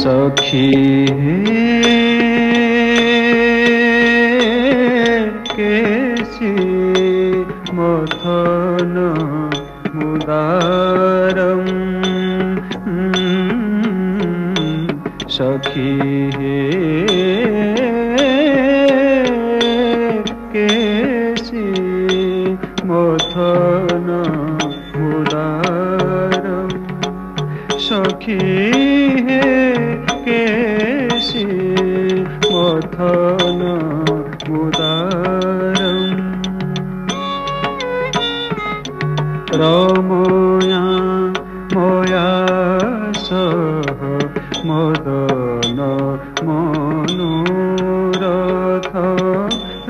सखी केसी मथन मुदारम सखी केसी मथन मुदारम सखी केसी मथन मुदारम रमया मया सह मदन मनोरथ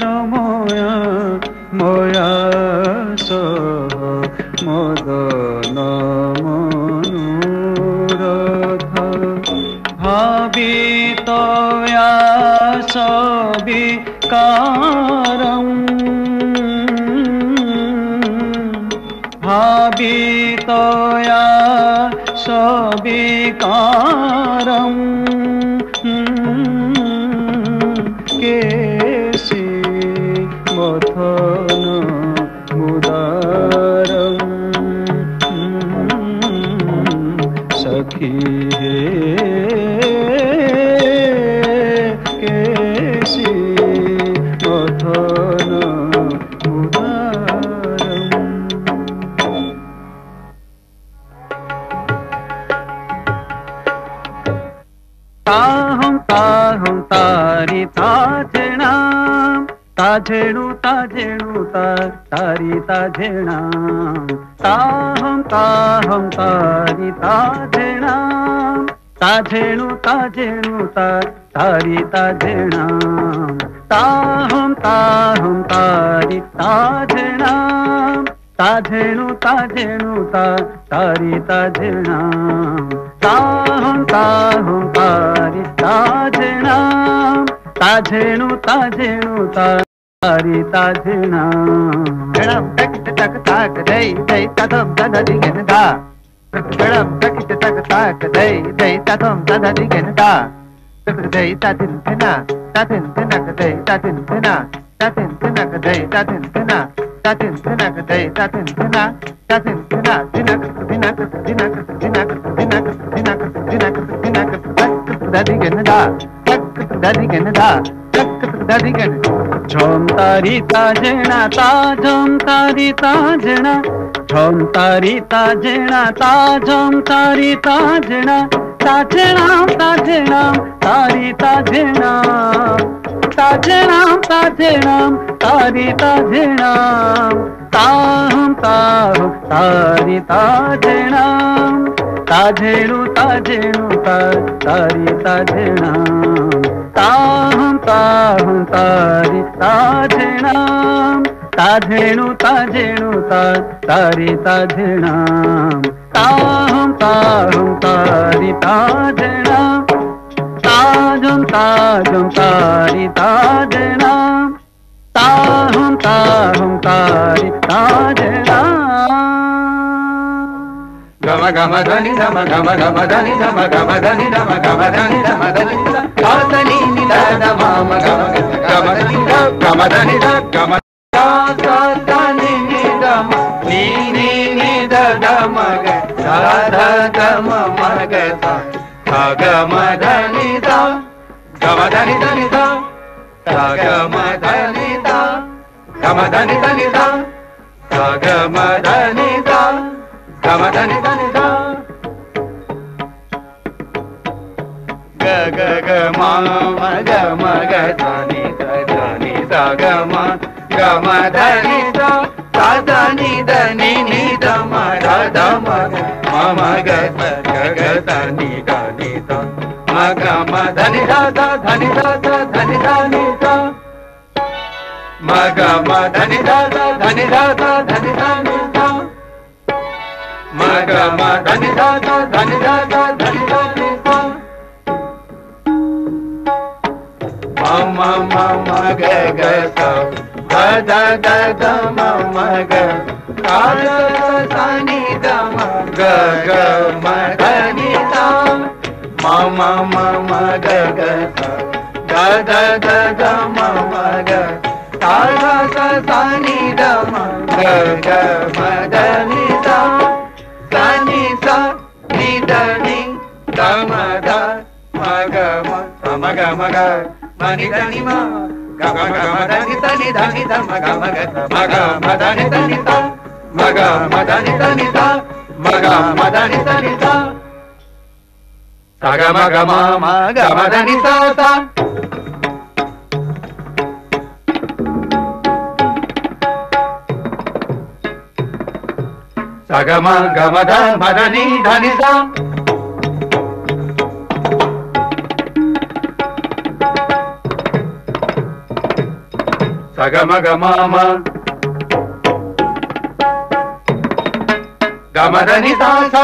रमया मया सह मदन मनोरथ भावितया सविकारं भावितया सविकारं केसी मथन मुदारं सखी केसी मथन मुदारं ताहं ताहं तारी ताजेणा ताजेणु ताजेणु तारी ताजेणा ताहं ताहं तारी ताजेणा ताजेणु ताजेणु तारी ताजेणा ताहं ताहं तारी ताजेणा ताजेणु ताजेणु तारी ताजेणा ताहं ताहं तारी ताजेणा ताजेणु ताजेणु तारी ताजेणा गणम तक तक ताक दई दई तथम तदधि गनदा गणम तक तक ताक दई दई तथम तदधि गनदा दई तथिन तना तथिन तनक दई तथिन तना तथिन तनक दई तथिन तना तथिन तनक दई तथिन तना तथिन तना दिनक दिनक दिनक दिनक दिनक दिनक दिनक दिनक तदधि गनदा तदधि गनदा तदधि गन झम तारी ताजेणा ताजम तारी ताजेणा झम तारी ताजेणा ताजम तारी ताजेणा ताजेणा ताजेणा तारी ताजेणा ताजेणा ताजेणा तारी ताजेणा ताहं ताहं तारी ताजेणा ताजेणु ताजेणु तारी ताजेणा ताहं ताहं तारी ताजेणा ताजेणु ताजेणु तारी ताजेणा ताहं ताहं तारी ताजेणा ताजं ताजं तारी ताजेणा ताहं ताहं तारी ताजेणा गम गम धनि धम गम गम धनि धम गम धनि धम गम धनि धम धनि धनि नि ध म गम गम धनि ध गम धनि ध गम धनि नि ध नि नि नि ध म ग ध ध ध म ग ध गम धनि ध गम धनि धनि ध गम धनि ध गम धनि धनि ध गम धनि ध गम धनि धनि ध ग ग ग म ग धनि ध ग म धनि ध ध नि ध नि नि ध म ध म ग ग धनि धनि ध म ग म धनि ध धनि ध धनि धनि ध म ग म धनि ध धनि ध धनि धनि ध म ग म धनि ध धनि ध धनि धनि ध म म म ग ग ध ध ध ध म म ग ध ध नि ध म ग ग म धनि ध म म ಮ ಮ ಗ ಗ ಗ ದ ದ ದ ಮ ಮ ಗ ಸ ಸ ಸ ನಿ ದ ಮ ಗ ಗ ಮ ದ ನಿ ಸ ಸ ನಿ ಸ ನಿ ದ ನಿ ದ ಮ ದ ಮ ಗ ಮ ಮ ಗ ಮ ಗ ಮ ನಿ ದ ನಿ ಮ ಗ ಮ ಗ ಮ ದ ನಿ ಸ ನಿ ದ ನಿ ದ ಮ ಗ ಮ ಗ ಮ ಗ ಮ ದ ನಿ ಸ ನಿ ಸ ಮ ಗ ಮ ದ ನಿ ಸ ನಿ ಸ ಮ ಗ ಮ ದ ನಿ ಸ ನಿ ಸ ಸ ಗ ಮ ಗ ಮ ಮ ಗ ಮ ದ ನಿ ಸ ಸ ಸ ಗ ಮ ಗ ಮ ದ ಮ ದ ನಿ ಧ ನಿ ಸ ಸ ಗ ಮ ಗ ಮ ಮ ಗ ಮ ದ ನಿ ಸ ಸ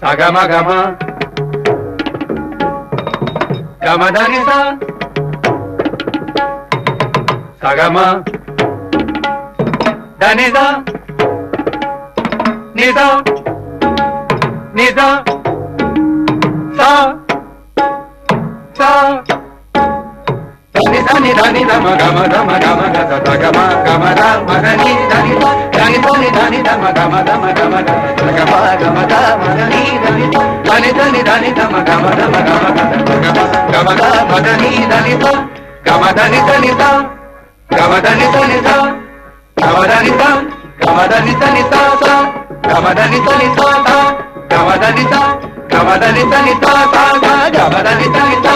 ಸ ಗ ಮ ಗ ಮ ಗ ಮ ದ ನಿ ಸ ಸ ಗ ಮ ದ ನಿ ಸ ನಿ ಸ ನಿ ಸ ಸ ಸ ನಿ ಸ ನಿ ದ ನಿ ದ ಮ ಗ ಮ ದ ಮ ಗ ಮ ಗ ಸ ಸ ಗ ಮ ಗ ಮ ದ ಮ ದ ನಿ ದ ನಿ ಸ ದ ನಿ ಸ ನಿ ದ ನಿ ದ ಮ ಗ ಮ ದ ಮ ಗ ಮ ಗ ಸ ಗ ಮ ಗ ಮ ದ ಮ ದ ನಿ ದ ನಿ ದ ನಿ ಸ ನಿ ದ ನಿ ದ ಮ ಗ ಮ ದ ಮ ಗ ಮ ಗ ಸ ಗ ಮ ಗ ಮ ದ ಮ ದ ನಿ ದ ನಿ ಸ ಗ ಮ ದ ನಿ ಸ ನಿ ಸ ಗ ಮ ದ ನಿ ಸ ನಿ ಸ ಗ ಮ ದ ನಿ ಸ ಗ ಮ ದ ನಿ ಸ ನಿ ಸ ಸ ಗ ಮ ದ ನಿ ಸ ನಿ ಸ ಸ ಗ ಮ ದ ನಿ ಸ ಗ ಮ ದ ನಿ ಸ ನಿ ಸ ಸ ಗ ಮ ದ ನಿ ಸ ನಿ ಸ